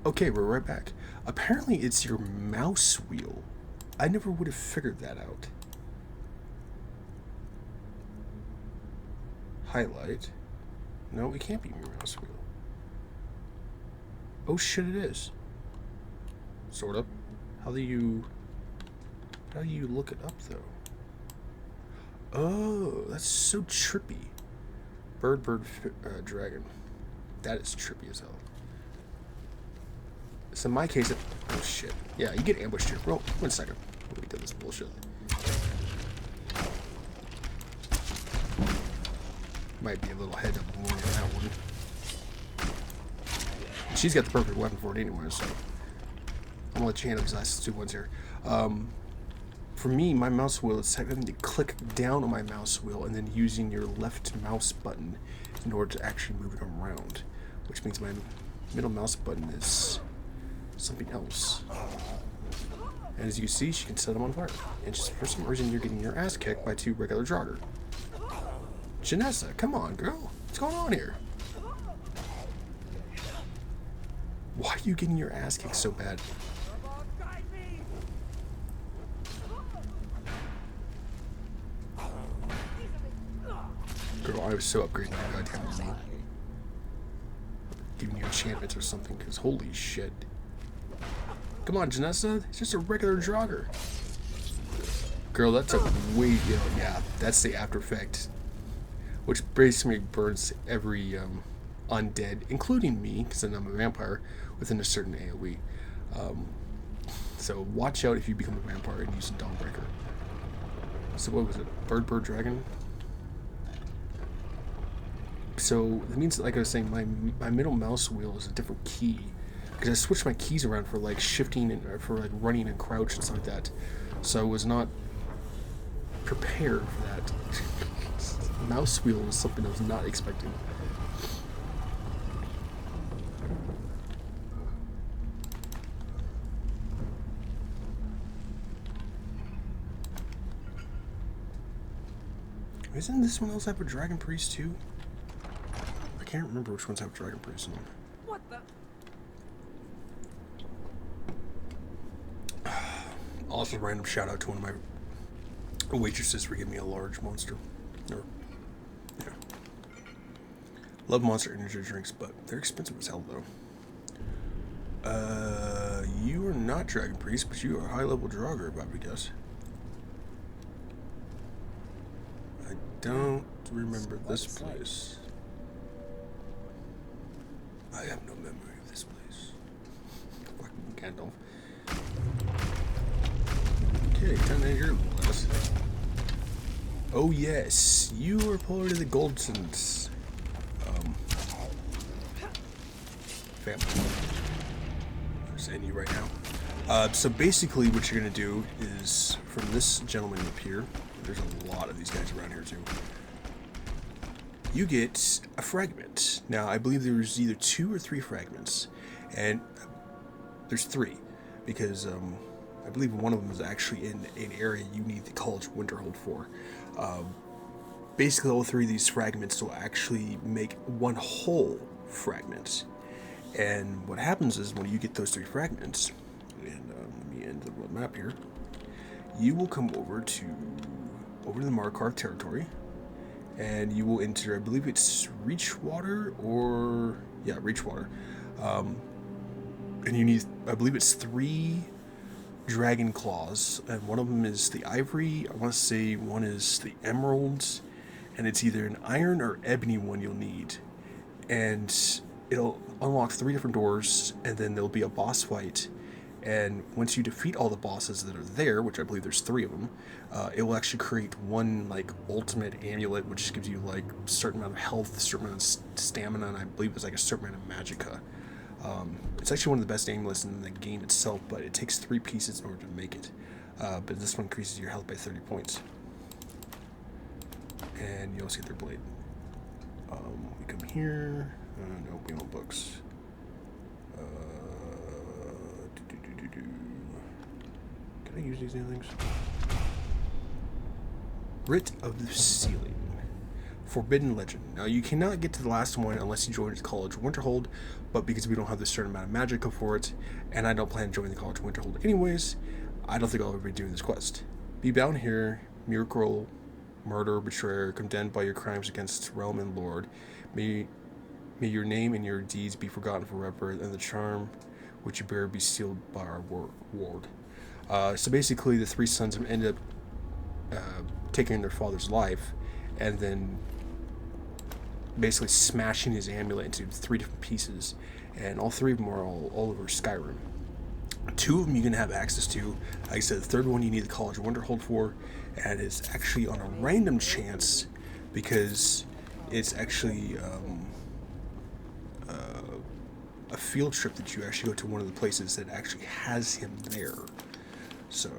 Okay, we're right back. Apparently it's your mouse wheel. I never would have figured that out. Highlight. No, it can't be your mouse wheel. Oh shit, it is. Sort of. How do you look it up though? Oh, that's so trippy. Bird, dragon. That is trippy as hell. So in my case, oh shit. Yeah, you get ambushed here. Bro, 1 second. Let me do this bullshit. Might be a little head up more on that one. She's got the perfect weapon for it anyway, so I'm gonna let you handle these last 2 ones here. For me, my mouse wheel is having to click down on my mouse wheel and then using your left mouse button in order to actually move it around, which means my middle mouse button is something else. And as you see, she can set them on fire. And just for some reason, you're getting your ass kicked by 2 regular jogger. Janessa, come on, girl. What's going on here? Why are you getting your ass kicked so bad? Girl, I was so upgrading my goddamn money. Giving you enchantments or something, because holy shit. Come on, Janessa. It's just a regular jogger. Girl, that's a way... Yeah, that's the after effect. Which basically burns every undead, including me, because I'm a vampire, within a certain AoE. So watch out if you become a vampire and use a Dawnbreaker. So what was it? Bird, dragon? So that means, like I was saying, my middle mouse wheel is a different key. Because I switched my keys around for like shifting and for like running and crouch and stuff like that. So I was not prepared for that. Mouse wheel was something I was not expecting. Isn't this one else have a dragon priest too? I can't remember which ones have dragon priest in them. What the? Also, random shout out to one of my waitresses for giving me a large monster. Or, yeah. Love Monster energy drinks, but they're expensive as hell though. You are not dragon priest, but you are high level Draugr, I would guess. I don't remember this place. I have no memory of this place. Fucking Gandalf. Okay, time to hear this. Oh yes, you are part of the Goldsons family. I'm saying you right now. So basically, what you're gonna do is from this gentleman up here. There's a lot of these guys around here too. You get a fragment. Now, I believe there's either 2 or 3 fragments, and there's 3 because I believe one of them is actually in an area you need the College of Winterhold for. Basically, all 3 of these fragments will actually make one whole fragment. And what happens is when you get those 3 fragments, and let me end the world map here, you will come over to the Markarth territory, and you will enter, I believe it's Reachwater, or yeah, Reachwater. And you need, I believe it's 3 dragon claws, and one of them is the ivory. I want to say one is the emeralds, and it's either an iron or ebony one you'll need. And it'll unlock 3 different doors, and then there'll be a boss fight. And once you defeat all the bosses that are there, which I believe there's 3 of them, it will actually create one like ultimate amulet, which gives you like a certain amount of health, a certain amount of stamina, and I believe it's like a certain amount of magicka. It's actually one of the best amulets in the game itself, but it takes 3 pieces in order to make it. But this one increases your health by 30 points. And you also get their blade. We come here. No, we want books. Can I use these new things? Writ of the Ceiling. Forbidden Legend. Now, you cannot get to the last one unless you join the College of Winterhold, but because we don't have this certain amount of magic for it, and I don't plan to join the College of Winterhold anyways, I don't think I'll ever be doing this quest. Be bound here, miracle, murder, betrayer, condemned by your crimes against realm and lord. May your name and your deeds be forgotten forever, and the charm which you bear be sealed by our ward. So basically, the three sons have ended up taking their father's life, and then basically smashing his amulet into 3 different pieces, and all 3 of them are all over Skyrim. 2 of them you can have access to. Like I said, the 3rd one you need the College of Winterhold for, and it's actually on a random chance because it's actually a field trip that you actually go to one of the places that actually has him there. So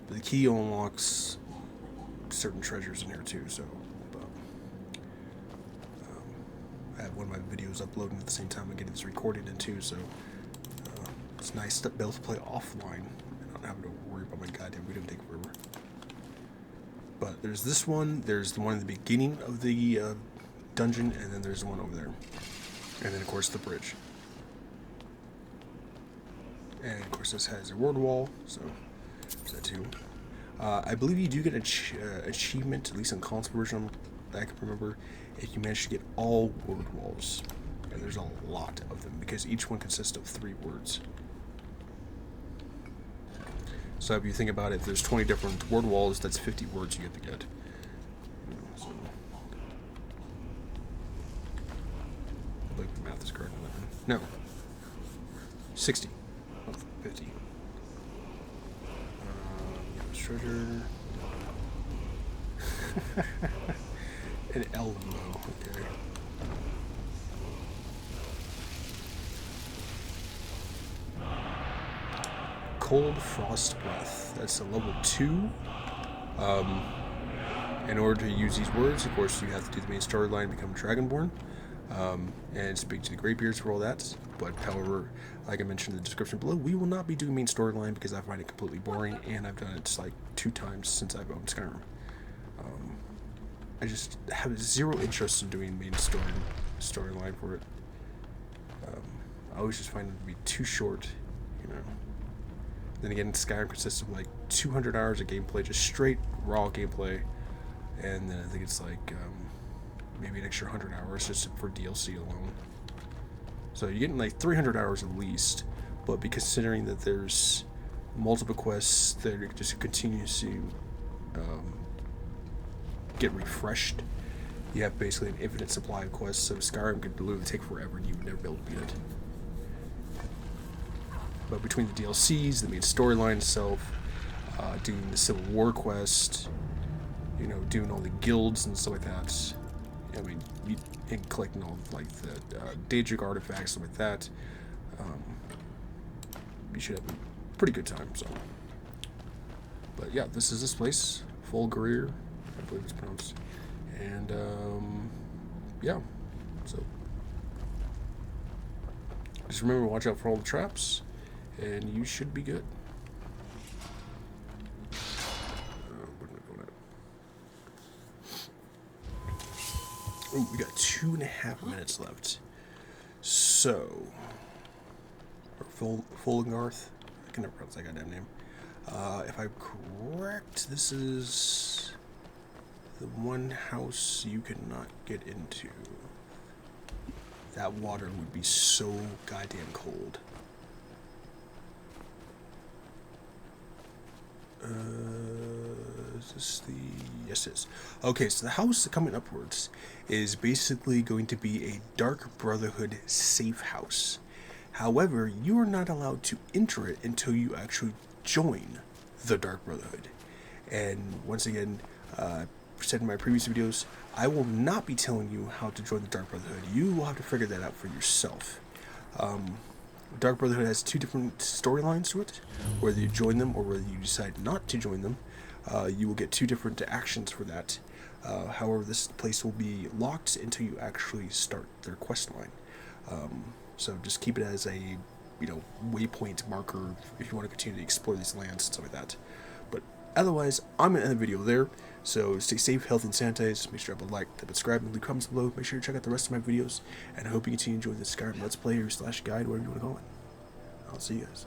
the key unlocks certain treasures in here too. So I have one of my videos uploading at the same time I'm getting this recorded in too. So it's nice to be able to play offline and not having to worry about my goddamn video taking forever. But there's this one. There's the one in the beginning of the dungeon, and then there's the one over there. And then, of course, the bridge. And, of course, this has a word wall, so there's that too. I believe you do get an achievement, at least on console version, I can remember, if you manage to get all word walls. And there's a lot of them, because each one consists of 3 words. So if you think about it, if there's 20 different word walls, that's 50 words you get to get. So, I believe the math is correct. No. 60. Oh, 50. Treasure. An elbow. Okay. Cold Frost Breath. That's a level 2. In order to use these words, of course, you have to do the main storyline, become Dragonborn, and speak to the Greybeards for all that. But however, like I mentioned in the description below, we will not be doing main storyline because I find it completely boring, and I've done it like 2 times since I've owned Skyrim. I just have 0 interest in doing main storyline for it. I always just find it to be too short, you know. Then again, Skyrim consists of like 200 hours of gameplay, just straight raw gameplay, and then I think it's like maybe an extra 100 hours just for DLC alone. So you're getting like 300 hours at least, but be considering that there's multiple quests that just continuously get refreshed, you have basically an infinite supply of quests, so Skyrim could literally take forever and you would never be able to beat it. But between the DLCs, the main storyline itself, doing the Civil War quest, you know, doing all the guilds and stuff like that, I mean, and collecting all like the Daedric artifacts, stuff like that, you should have a pretty good time. So, but yeah, this is this place, Fulgurier, I believe it's pronounced, and yeah, so just remember, watch out for all the traps, and you should be good. Oh, we got 2.5 minutes left. So, or Fulgarth, I can never pronounce that goddamn name. If I'm correct, this is the one house you cannot get into. That water would be so goddamn cold. Is this the... Yes, it is. Okay, so the house coming upwards is basically going to be a Dark Brotherhood safe house. However, you are not allowed to enter it until you actually join the Dark Brotherhood. And once again, said in my previous videos, I will not be telling you how to join the Dark Brotherhood. You will have to figure that out for yourself. Dark Brotherhood has 2 different storylines to it. Whether you join them or whether you decide not to join them, you will get 2 different actions for that. However, this place will be locked until you actually start their quest line. So just keep it as a, you know, waypoint marker if you want to continue to explore these lands and stuff like that. But Otherwise, I'm going to end the video there. So stay safe, healthy, and sanitized. Make sure to like, subscribe, and leave comments below. Make sure to check out the rest of my videos. And I hope you continue to enjoy this Skyrim Let's Play or /guide, whatever you want to call it. I'll see you guys.